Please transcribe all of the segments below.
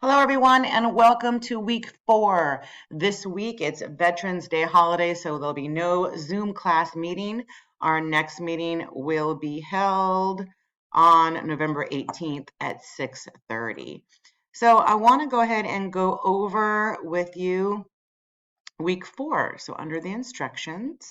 Hello, everyone, and welcome to week 4. This week it's Veterans Day holiday, so there'll be no Zoom class meeting. Our next meeting will be held on November 18th at 6:30. So I want to go ahead and go over with you week 4. So under the instructions.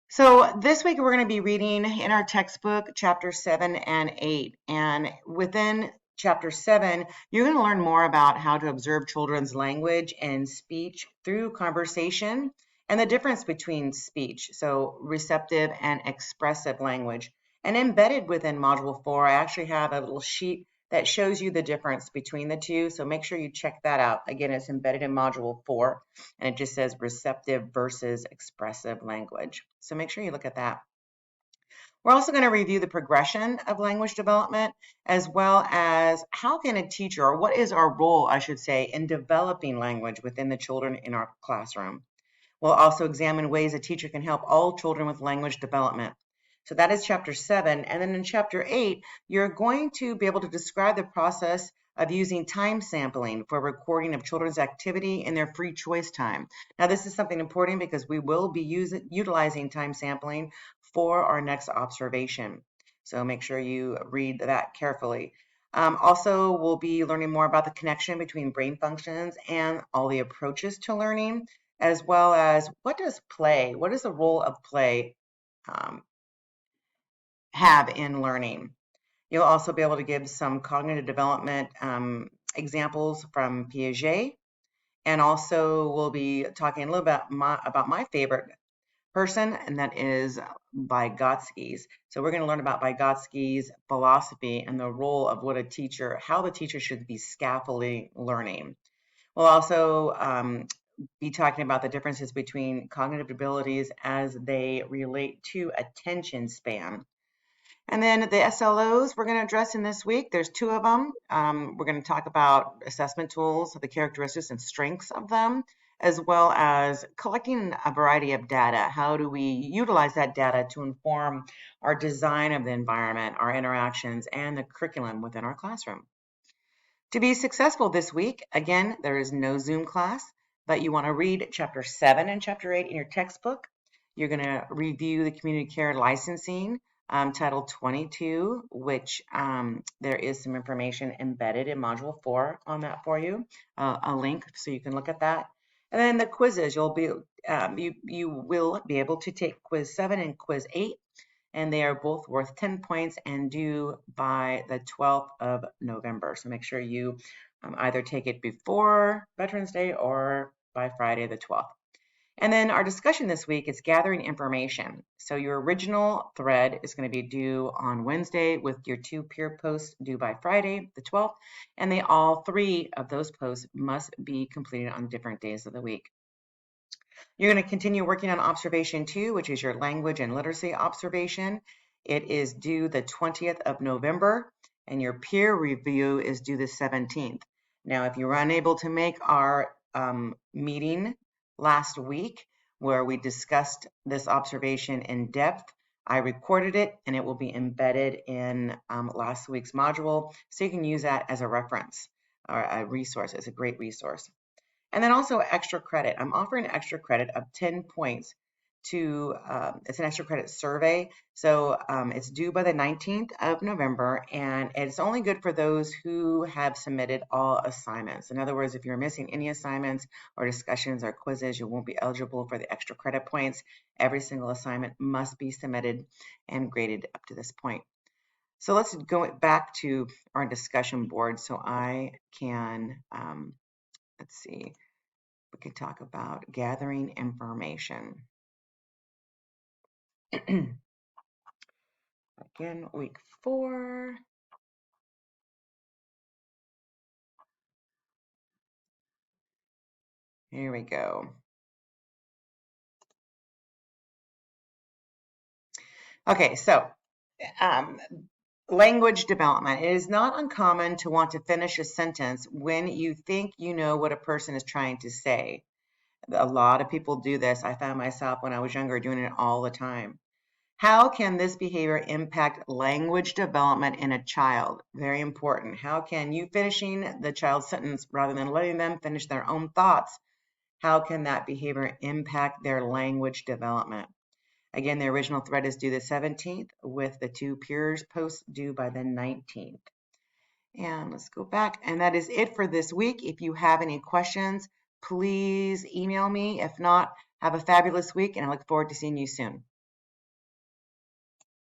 So this week we're going to be reading in our textbook chapter 7 and 8. And within chapter 7, you're going to learn more about how to observe children's language and speech through conversation and the difference between speech, so receptive and expressive language. And embedded within module 4, I actually have a little sheet that shows you the difference between the two. So make sure you check that out. Again, it's embedded in module 4, and it just says receptive versus expressive language. So make sure you look at that. We're also going to review the progression of language development, as well as how can a teacher, or what is our role, I should say, in developing language within the children in our classroom. We'll also examine ways a teacher can help all children with language development. So that is chapter 7. And then in chapter 8, you're going to be able to describe the process of using time sampling for recording of children's activity in their free choice time. Now, this is something important because we will be utilizing time sampling for our next observation. So make sure you read that carefully. Also, we'll be learning more about the connection between brain functions and all the approaches to learning, as well as what does the role of play have in learning. You'll also be able to give some cognitive development examples from Piaget, and also we'll be talking a little bit about my favorite person, and that is Vygotsky's. So we're going to learn about Vygotsky's philosophy and the role of what a teacher, how the teacher should be scaffolding learning. We'll also be talking about the differences between cognitive abilities as they relate to attention span. And then the SLOs we're going to address in this week, there's 2 of them. We're going to talk about assessment tools, the characteristics and strengths of them, as well as collecting a variety of data. How do we utilize that data to inform our design of the environment, our interactions, and the curriculum within our classroom? To be successful this week, again, there is no Zoom class, but you want to read chapter 7 and chapter 8 in your textbook. You're going to review the community care licensing, title 22, which there is some information embedded in module 4 on that for you, a link so you can look at that. And then the quizzes, you will be able to take quiz 7 and quiz 8, and they are both worth 10 points and due by the 12th of November. So make sure you either take it before Veterans Day or by Friday the 12th. And then our discussion this week is gathering information. So your original thread is going to be due on Wednesday with your 2 peer posts due by Friday the 12th, and all 3 of those posts must be completed on different days of the week. You're going to continue working on observation 2, which is your language and literacy observation. It is due the 20th of November, and your peer review is due the 17th. Now, if you were unable to make our meeting last week where we discussed this observation in depth, I recorded it and it will be embedded in last week's module, so you can use that as a reference or a resource. It's a great resource. And then also extra credit. I'm offering extra credit of 10 points to, it's an extra credit survey. So it's due by the 19th of November, and it's only good for those who have submitted all assignments. In other words, if you're missing any assignments or discussions or quizzes, you won't be eligible for the extra credit points. Every single assignment must be submitted and graded up to this point. So let's go back to our discussion board so I can, let's see, we could talk about gathering information. Again, week 4. Here we go. Okay, so language development. It is not uncommon to want to finish a sentence when you think you know what a person is trying to say. A lot of people do this. I found myself when I was younger doing it all the time. How can this behavior impact language development in a child? Very important. How can you finishing the child's sentence rather than letting them finish their own thoughts? How can that behavior impact their language development? Again, the original thread is due the 17th with the 2 peers posts due by the 19th. And let's go back. And that is it for this week. If you have any questions, please email me. If not, have a fabulous week and I look forward to seeing you soon.